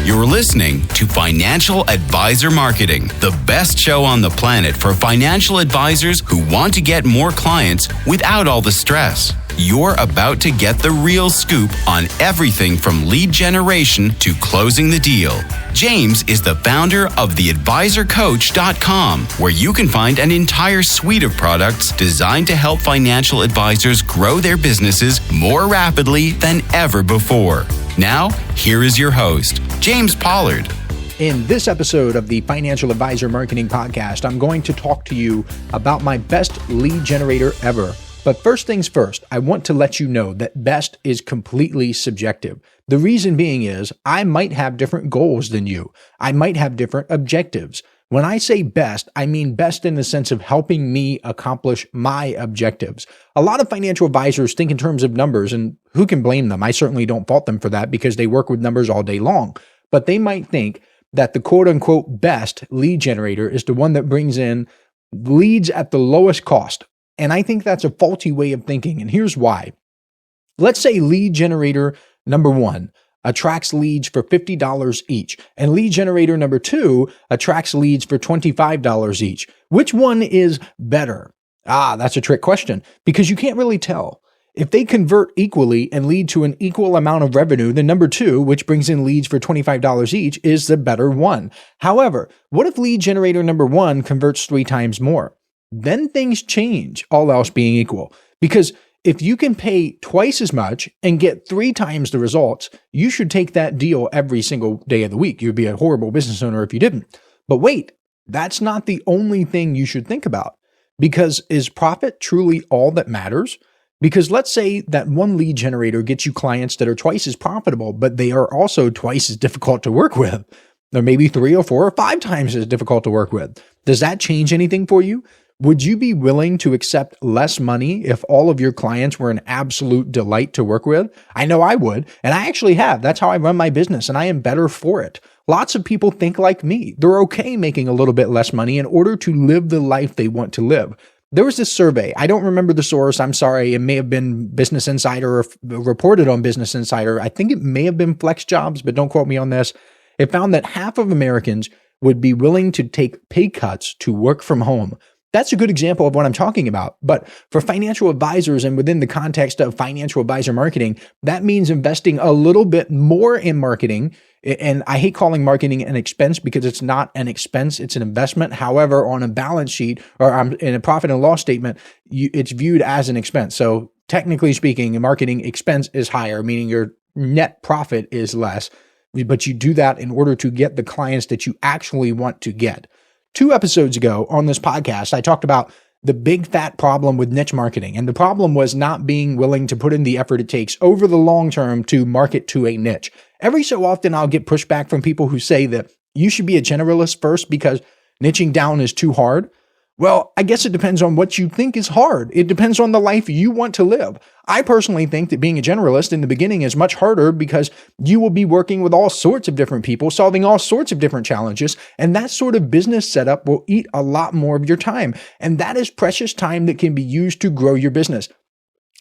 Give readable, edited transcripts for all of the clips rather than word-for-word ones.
You're listening to Financial Advisor Marketing, the best show on the planet for financial advisors who want to get more clients without all the stress. You're about to get the real scoop on everything from lead generation to closing the deal. James is the founder of theadvisorcoach.com, where you can find an entire suite of products designed to help financial advisors grow their businesses more rapidly than ever before. Now, here is your host, James Pollard. In this episode of the Financial Advisor Marketing Podcast, I'm going to talk to you about my best lead generator ever. But first things first, I want to let you know that best is completely subjective. The reason being is I might have different goals than you. I might have different objectives. When I say best, I mean best in the sense of helping me accomplish my objectives. A lot of financial advisors think in terms of numbers, and who can blame them? I certainly don't fault them for that because they work with numbers all day long. But they might think that the quote-unquote best lead generator is the one that brings in leads at the lowest cost. And I think that's a faulty way of thinking, and here's why. Let's say lead generator number one attracts leads for $50 each, and lead generator number two attracts leads for $25 each. Which one is better? That's a trick question, because you can't really tell. If they convert equally and lead to an equal amount of revenue, then number two, which brings in leads for $25 each, is the better one. However, what if lead generator number one converts 3 times more? Then things change, all else being equal. Because if you can pay twice as much and get 3 times the results, you should take that deal every single day of the week. You'd be a horrible business owner if you didn't. But wait, that's not the only thing you should think about. Because is profit truly all that matters? Because let's say that one lead generator gets you clients that are twice as profitable, but they are also twice as difficult to work with. They're maybe 3 or 4 or 5 times as difficult to work with. Does that change anything for you? Would you be willing to accept less money if all of your clients were an absolute delight to work with? I know I would, and I actually have. That's how I run my business, and I am better for it. Lots of people think like me. They're okay making a little bit less money in order to live the life they want to live. There was this survey. I don't remember the source. I'm sorry. It may have been Business Insider or reported on Business Insider. I think it may have been Flex Jobs, but don't quote me on this. It found that half of Americans would be willing to take pay cuts to work from home. That's a good example of what I'm talking about. But for financial advisors and within the context of financial advisor marketing, that means investing a little bit more in marketing. And I hate calling marketing an expense because it's not an expense, it's an investment. However, on a balance sheet or in a profit and loss statement, it's viewed as an expense. So technically speaking, a marketing expense is higher, meaning your net profit is less. But you do that in order to get the clients that you actually want to get. 2 episodes ago on this podcast, I talked about the big fat problem with niche marketing. And the problem was not being willing to put in the effort it takes over the long term to market to a niche. Every so often, I'll get pushback from people who say that you should be a generalist first because niching down is too hard. Well, I guess it depends on what you think is hard. It depends on the life you want to live. I personally think that being a generalist in the beginning is much harder because you will be working with all sorts of different people, solving all sorts of different challenges, and that sort of business setup will eat a lot more of your time. And that is precious time that can be used to grow your business.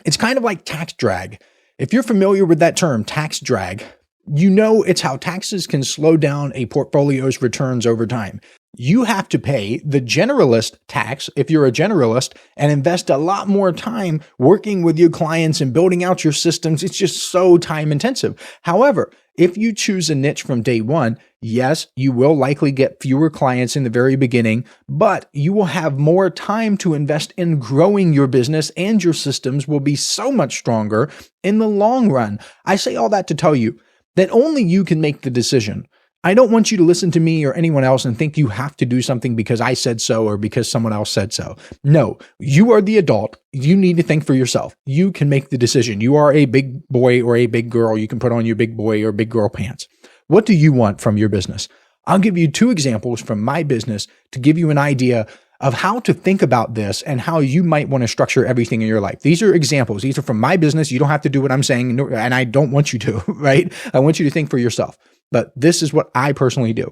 It's kind of like tax drag. If you're familiar with that term, tax drag, you know it's how taxes can slow down a portfolio's returns over time. You have to pay the generalist tax if you're a generalist and invest a lot more time working with your clients and building out your systems. It's just so time intensive. However, if you choose a niche from day one, yes, you will likely get fewer clients in the very beginning, but you will have more time to invest in growing your business and your systems will be so much stronger in the long run. I say all that to tell you that only you can make the decision. I don't want you to listen to me or anyone else and think you have to do something because I said so or because someone else said so. No, you are the adult. You need to think for yourself. You can make the decision. You are a big boy or a big girl. You can put on your big boy or big girl pants. What do you want from your business? I'll give you 2 examples from my business to give you an idea of how to think about this and how you might want to structure everything in your life. These are examples. These are from my business. You don't have to do what I'm saying, and I don't want you to, right? I want you to think for yourself. But this is what I personally do.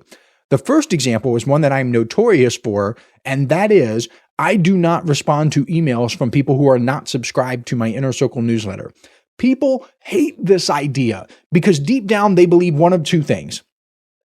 The first example is one that I'm notorious for, and that is I do not respond to emails from people who are not subscribed to my Inner Circle newsletter. People hate this idea because deep down they believe one of 2 things.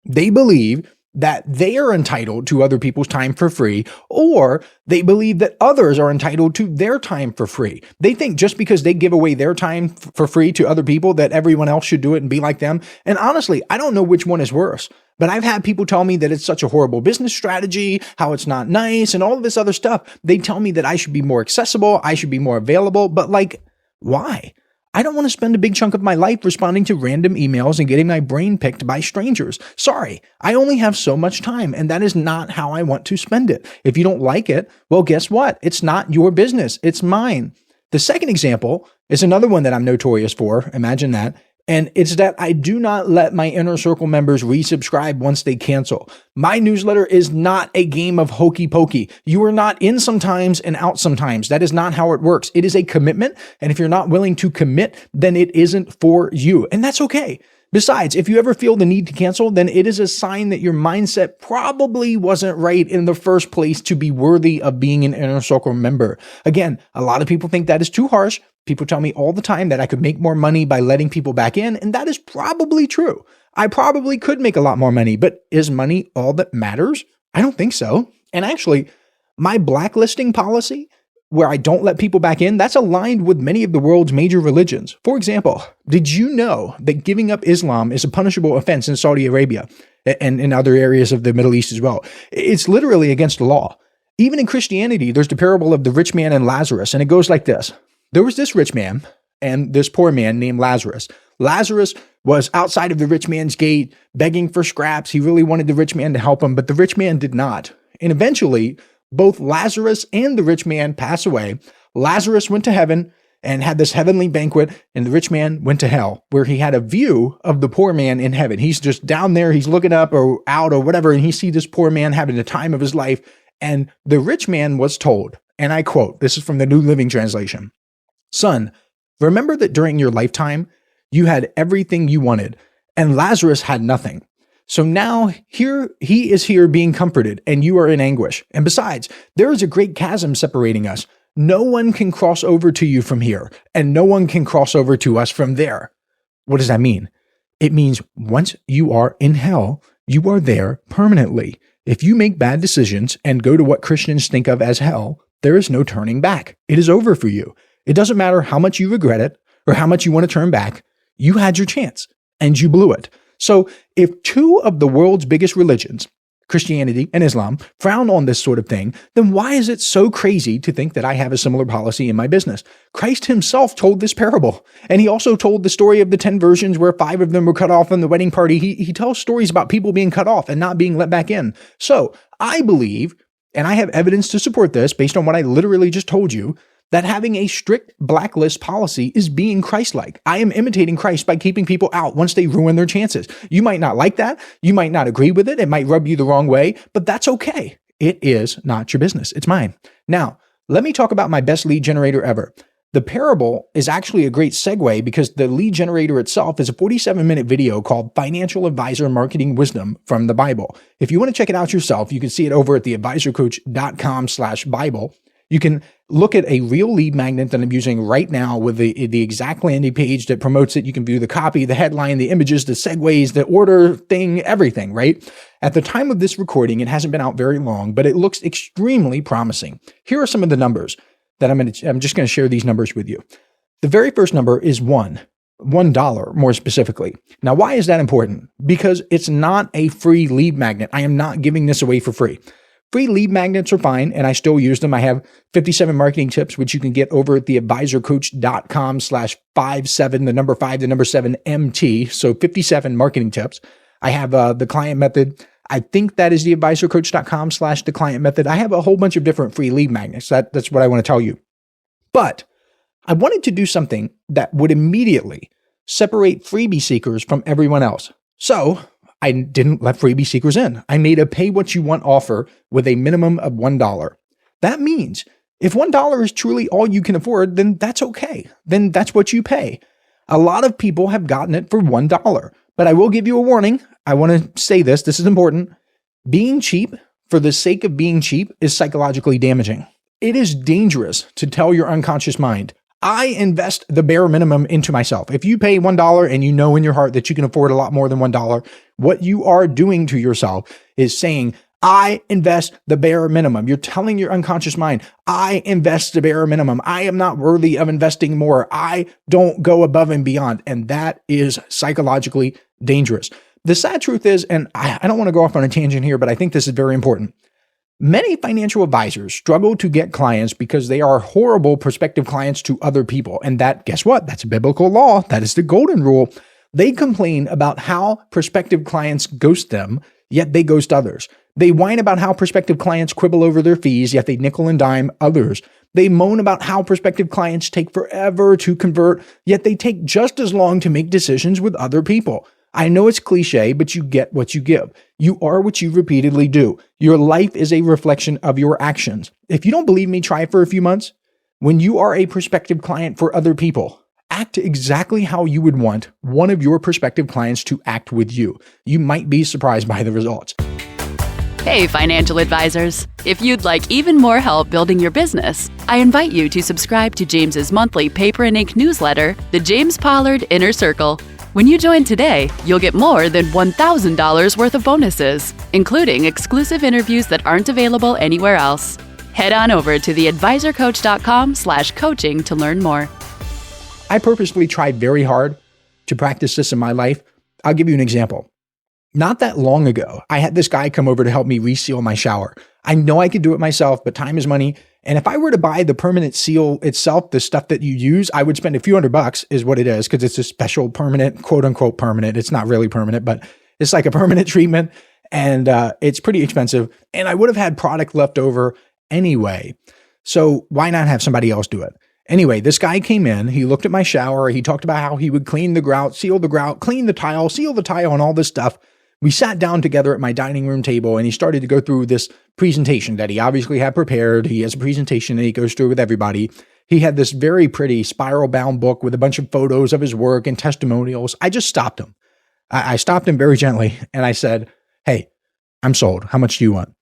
They believe that they are entitled to other people's time for free, or they believe that others are entitled to their time for free. They think just because they give away their time for free to other people that everyone else should do it and be like them. And honestly, I don't know which one is worse, but I've had people tell me that it's such a horrible business strategy, how it's not nice, and all of this other stuff. They tell me that I should be more accessible, I should be more available, but like, why? I don't want to spend a big chunk of my life responding to random emails and getting my brain picked by strangers. Sorry, I only have so much time, and that is not how I want to spend it. If you don't like it, well, guess what? It's not your business. It's mine. The second example is another one that I'm notorious for. Imagine that. And it's that I do not let my inner circle members resubscribe once they cancel. My newsletter is not a game of hokey pokey. You are not in sometimes and out sometimes. That is not how it works. It is a commitment. And if you're not willing to commit, then it isn't for you. And that's okay. Besides, if you ever feel the need to cancel, then it is a sign that your mindset probably wasn't right in the first place to be worthy of being an inner circle member. Again, a lot of people think that is too harsh. People tell me all the time that I could make more money by letting people back in, and that is probably true. I probably could make a lot more money, but is money all that matters? I don't think so. And actually, my blacklisting policy, where I don't let people back in, that's aligned with many of the world's major religions. For example, did you know that giving up Islam is a punishable offense in Saudi Arabia and in other areas of the Middle East as well? It's literally against the law. Even in Christianity, there's the parable of the rich man and Lazarus, and it goes like this. There was this rich man and this poor man named Lazarus. Lazarus was outside of the rich man's gate begging for scraps. He really wanted the rich man to help him, but the rich man did not. And eventually, both Lazarus and the rich man pass away. Lazarus went to heaven and had this heavenly banquet, and the rich man went to hell, where he had a view of the poor man in heaven. He's just down there, he's looking up or out or whatever, and he sees this poor man having the time of his life. And the rich man was told, and I quote, this is from the New Living Translation, "Son, remember that during your lifetime, you had everything you wanted, and Lazarus had nothing. So now he is here being comforted, and you are in anguish. And besides, there is a great chasm separating us. No one can cross over to you from here, and no one can cross over to us from there." What does that mean? It means once you are in hell, you are there permanently. If you make bad decisions and go to what Christians think of as hell, there is no turning back. It is over for you. It doesn't matter how much you regret it or how much you want to turn back. You had your chance and you blew it. So if two of the world's biggest religions, Christianity and Islam, frown on this sort of thing, then why is it so crazy to think that I have a similar policy in my business? Christ himself told this parable. And he also told the story of the 10 virgins where 5 of them were cut off in the wedding party. He tells stories about people being cut off and not being let back in. So I believe, and I have evidence to support this based on what I literally just told you, that having a strict blacklist policy is being Christ-like. I am imitating Christ by keeping people out once they ruin their chances. You might not like that. You might not agree with it. It might rub you the wrong way, but that's okay. It is not your business. It's mine. Now, let me talk about my best lead generator ever. The parable is actually a great segue because the lead generator itself is a 47-minute video called Financial Advisor Marketing Wisdom from the Bible. If you want to check it out yourself, you can see it over at theadvisorcoach.com/Bible. You can look at a real lead magnet that I'm using right now with the exact landing page that promotes it. You can view the copy, the headline, the images, the segues, the order thing, everything, right? At the time of this recording, it hasn't been out very long, but it looks extremely promising. Here are some of the numbers that I'm just going to share these numbers with you. The very first number is $1 more specifically. Now, why is that important? Because it's not a free lead magnet. I am not giving this away for free. Free lead magnets are fine, and I still use them. I have 57 marketing tips, which you can get over at theadvisorcoach.com/57, the number 5, the number 7 MT. So 57 marketing tips. I have the client method. I think that is theadvisorcoach.com/the client method. I have a whole bunch of different free lead magnets. That's what I want to tell you. But I wanted to do something that would immediately separate freebie seekers from everyone else. So I didn't let freebie seekers in. I made a pay what you want offer with a minimum of $1. That means if $1 is truly all you can afford, then that's okay. Then that's what you pay. A lot of people have gotten it for $1, but I will give you a warning. I want to say this. This is important. Being cheap for the sake of being cheap is psychologically damaging. It is dangerous to tell your unconscious mind, I invest the bare minimum into myself. If you pay $1 and you know in your heart that you can afford a lot more than $1, what you are doing to yourself is saying, I invest the bare minimum. You're telling your unconscious mind, I invest the bare minimum. I am not worthy of investing more. I don't go above and beyond. And that is psychologically dangerous. The sad truth is, and I don't want to go off on a tangent here, but I think this is very important. Many financial advisors struggle to get clients because they are horrible prospective clients to other people. And that, guess what? That's a biblical law. That is the golden rule. They complain about how prospective clients ghost them, yet they ghost others. They whine about how prospective clients quibble over their fees, yet they nickel and dime others. They moan about how prospective clients take forever to convert, yet they take just as long to make decisions with other people. I know it's cliche, but you get what you give. You are what you repeatedly do. Your life is a reflection of your actions. If you don't believe me, try it for a few months. When you are a prospective client for other people, act exactly how you would want one of your prospective clients to act with you. You might be surprised by the results. Hey, financial advisors. If you'd like even more help building your business, I invite you to subscribe to James's monthly paper and ink newsletter, The James Pollard Inner Circle. When you join today, you'll get more than $1,000 worth of bonuses, including exclusive interviews that aren't available anywhere else. Head on over to theadvisorcoach.com/coaching to learn more. I purposely tried very hard to practice this in my life. I'll give you an example. Not that long ago, I had this guy come over to help me reseal my shower. I know I could do it myself, but time is money. And if I were to buy the permanent seal itself, the stuff that you use, I would spend a few $100 is what it is, because it's a special permanent, quote unquote permanent. It's not really permanent, but it's like a permanent treatment, and it's pretty expensive. And I would have had product left over anyway. So why not have somebody else do it? Anyway, this guy came in, he looked at my shower, he talked about how he would clean the grout, seal the grout, clean the tile, seal the tile, and all this stuff. We sat down together at my dining room table and he started to go through this presentation that he obviously had prepared. He has a presentation that he goes through with everybody. He had this very pretty spiral bound book with a bunch of photos of his work and testimonials. I just stopped him. I stopped him very gently and I said, hey, I'm sold. How much do you want?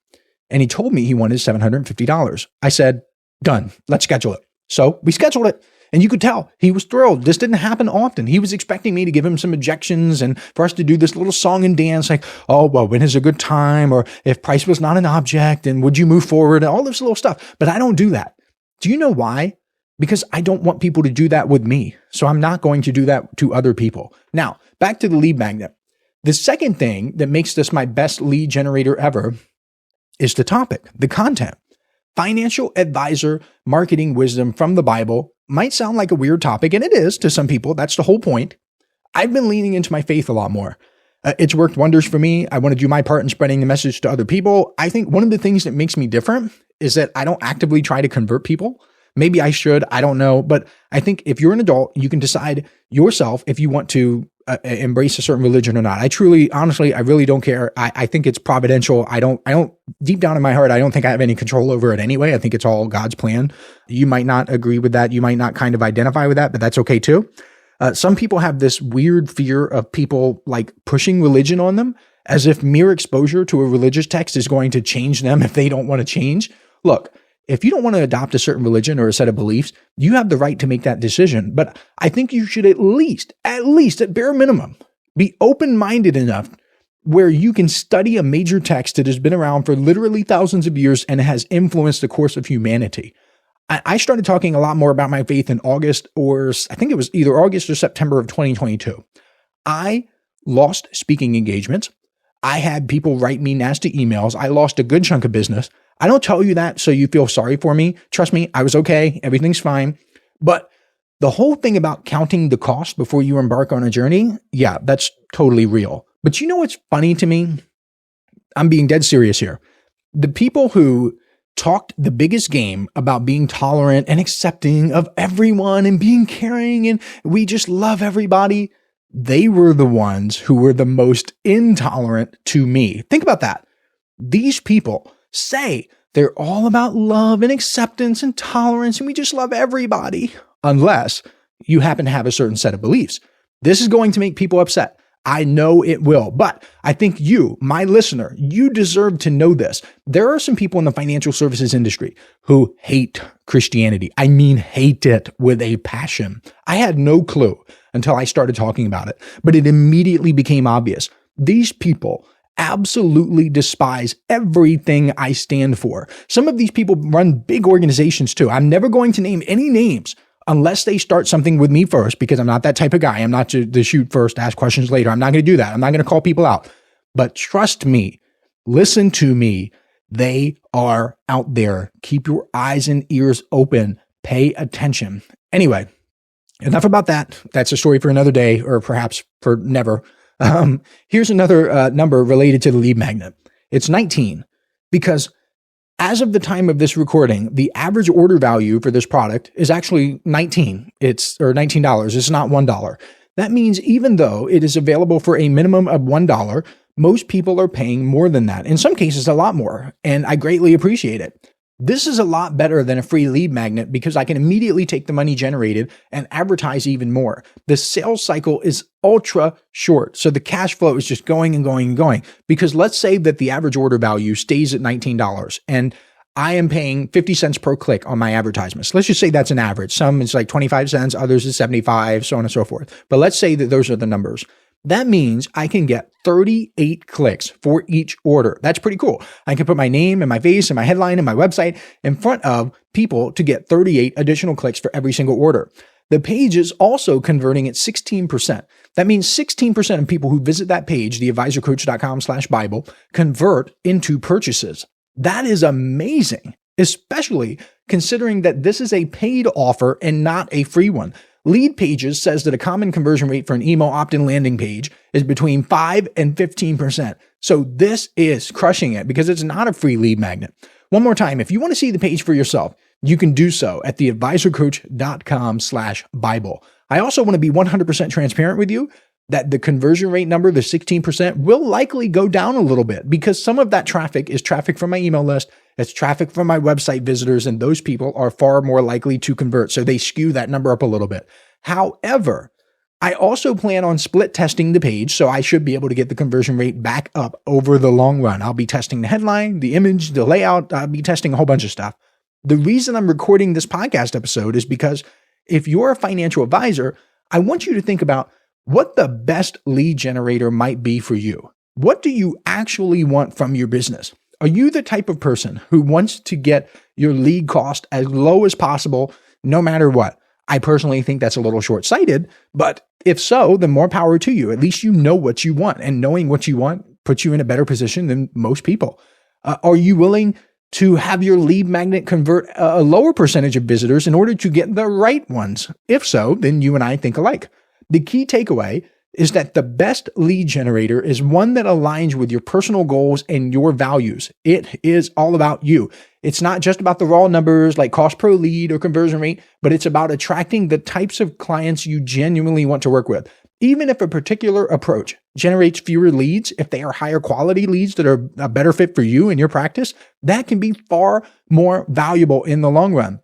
And he told me he wanted $750. I said, done. Let's schedule it. So we scheduled it. And you could tell he was thrilled. This didn't happen often. He was expecting me to give him some objections and for us to do this little song and dance like, oh, well, when is a good time? Or if price was not an object and would you move forward and all this little stuff. But I don't do that. Do you know why? Because I don't want people to do that with me. So I'm not going to do that to other people. Now, back to the lead magnet. The second thing that makes this my best lead generator ever is the topic, the content. Financial advisor marketing wisdom from the Bible might sound like a weird topic, and it is to some people. That's the whole point. I've been leaning into my faith a lot more. It's worked wonders for me. I want to do my part in spreading the message to other people. I think one of the things that makes me different is that I don't actively try to convert people. Maybe I should, I don't know. But I think if you're an adult, you can decide yourself if you want to embrace a certain religion or not. I truly, honestly, I really don't care. I think it's providential. I don't, deep down in my heart, I don't think I have any control over it anyway. I think it's all God's plan. You might not agree with that. You might not kind of identify with that, but that's okay too. Some people have this weird fear of people like pushing religion on them as if mere exposure to a religious text is going to change them if they don't want to change. Look, if you don't want to adopt a certain religion or a set of beliefs, you have the right to make that decision. But I think you should at least at bare minimum, be open-minded enough where you can study a major text that has been around for literally thousands of years and has influenced the course of humanity. I started talking a lot more about my faith in August, or I think it was either August or September of 2022. I lost speaking engagements. I had people write me nasty emails. I lost a good chunk of business. I don't tell you that so you feel sorry for me. Trust me, I was okay. Everything's fine. But the whole thing about counting the cost before you embark on a journey, yeah, that's totally real. But you know what's funny to me? I'm being dead serious here. The people who talked the biggest game about being tolerant and accepting of everyone and being caring and we just love everybody, they were the ones who were the most intolerant to me. Think about that. These people say they're all about love and acceptance and tolerance and we just love everybody, unless you happen to have a certain set of beliefs. This is going to make people upset. I know it will, but I think you, my listener, you deserve to know this. There are some people in the financial services industry who hate Christianity. I mean, hate it with a passion. I had no clue until I started talking about it, but it immediately became obvious. These people absolutely despise everything I stand for. Some of these people run big organizations too. I'm never going to name any names unless they start something with me first, because I'm not that type of guy. I'm not to shoot first, ask questions later. I'm not going to do that. I'm not going to call people out. But trust me, listen to me. They are out there. Keep your eyes and ears open. Pay attention. Anyway, enough about that. That's a story for another day, or perhaps for never. Here's another number related to the lead magnet. It's 19, because as of the time of this recording, the average order value for this product is actually $19. It's $19. It's not $1. That means even though it is available for a minimum of $1, most people are paying more than that. In some cases, a lot more. And I greatly appreciate it. This is a lot better than a free lead magnet because I can immediately take the money generated and advertise even more. The sales cycle is ultra short. So the cash flow is just going and going and going. Because let's say that the average order value stays at $19 and I am paying 50 cents per click on my advertisements. Let's just say that's an average. Some it's like 25 cents, others is 75, so on and so forth. But let's say that those are the numbers. That means I can get 38 clicks for each order. That's pretty cool. I can put my name and my face and my headline and my website in front of people to get 38 additional clicks for every single order. The page is also converting at 16%. That means 16% of people who visit that page, theadvisorcoach.com/Bible, convert into purchases. That is amazing, especially considering that this is a paid offer and not a free one. Lead Pages says that a common conversion rate for an email opt-in landing page is between 5 and 15%. So this is crushing it because it's not a free lead magnet. One more time, if you want to see the page for yourself, you can do so at theadvisorcoach.com/Bible. I also want to be 100% transparent with you that the conversion rate number, the 16%, will likely go down a little bit because some of that traffic is traffic from my email list. It's traffic from my website visitors, and those people are far more likely to convert. So they skew that number up a little bit. However, I also plan on split testing the page, so I should be able to get the conversion rate back up over the long run. I'll be testing the headline, the image, the layout. I'll be testing a whole bunch of stuff. The reason I'm recording this podcast episode is because if you're a financial advisor, I want you to think about what the best lead generator might be for you. What do you actually want from your business? Are you the type of person who wants to get your lead cost as low as possible, no matter what? I personally think that's a little short-sighted, but if so, then more power to you. At least you know what you want, and knowing what you want puts you in a better position than most people. Are you willing to have your lead magnet convert a lower percentage of visitors in order to get the right ones? If so, then you and I think alike. The key takeaway is that the best lead generator is one that aligns with your personal goals and your values. It is all about you. It's not just about the raw numbers like cost per lead or conversion rate, but it's about attracting the types of clients you genuinely want to work with. Even if a particular approach generates fewer leads, if they are higher quality leads that are a better fit for you and your practice, that can be far more valuable in the long run.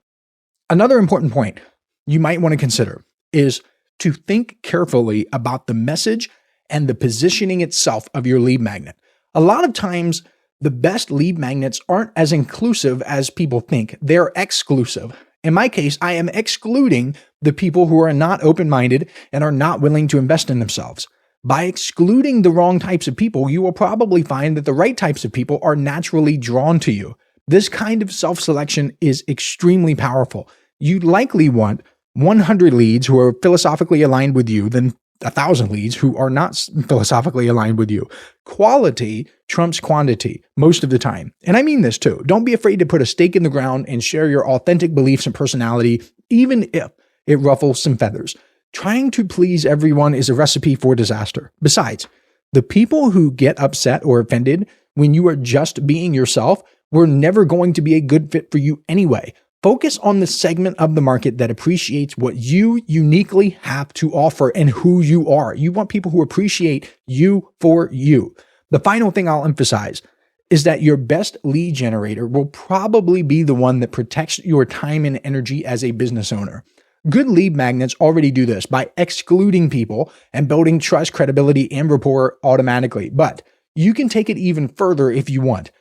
Another important point you might want to consider is to think carefully about the message and the positioning itself of your lead magnet. A lot of times, the best lead magnets aren't as inclusive as people think. They're exclusive. In my case, I am excluding the people who are not open-minded and are not willing to invest in themselves. By excluding the wrong types of people, you will probably find that the right types of people are naturally drawn to you. This kind of self-selection is extremely powerful. You likely want 100 leads who are philosophically aligned with you than 1,000 leads who are not philosophically aligned with you. Quality trumps quantity most of the time. And I mean this too. Don't be afraid to put a stake in the ground and share your authentic beliefs and personality, even if it ruffles some feathers. Trying to please everyone is a recipe for disaster. Besides, the people who get upset or offended when you are just being yourself were never going to be a good fit for you anyway. Focus on the segment of the market that appreciates what you uniquely have to offer and who you are. You want people who appreciate you for you. The final thing I'll emphasize is that your best lead generator will probably be the one that protects your time and energy as a business owner. Good lead magnets already do this by excluding people and building trust, credibility, and rapport automatically. But you can take it even further if you want.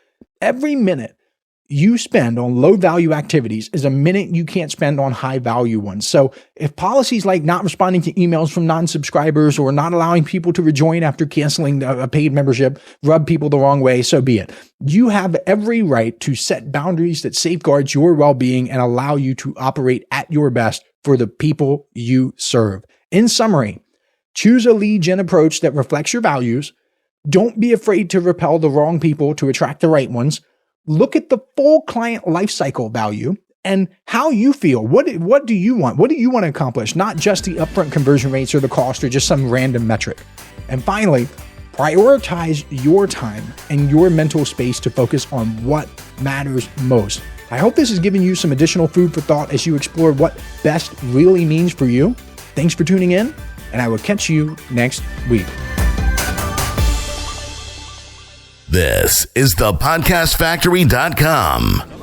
Every minute you spend on low value activities is a minute you can't spend on high value ones. So if policies like not responding to emails from non-subscribers or not allowing people to rejoin after canceling a paid membership rub people the wrong way, so be it. You have every right to set boundaries that safeguards your well-being and allow you to operate at your best for the people you serve. In summary, choose a lead gen approach that reflects your values. Don't be afraid to repel the wrong people to attract the right ones. Look at the full client lifecycle value and how you feel. What do you want? What do you want to accomplish? Not just the upfront conversion rates or the cost or just some random metric. And finally, prioritize your time and your mental space to focus on what matters most. I hope this has given you some additional food for thought as you explore what best really means for you. Thanks for tuning in, and I will catch you next week. This is thepodcastfactory.com.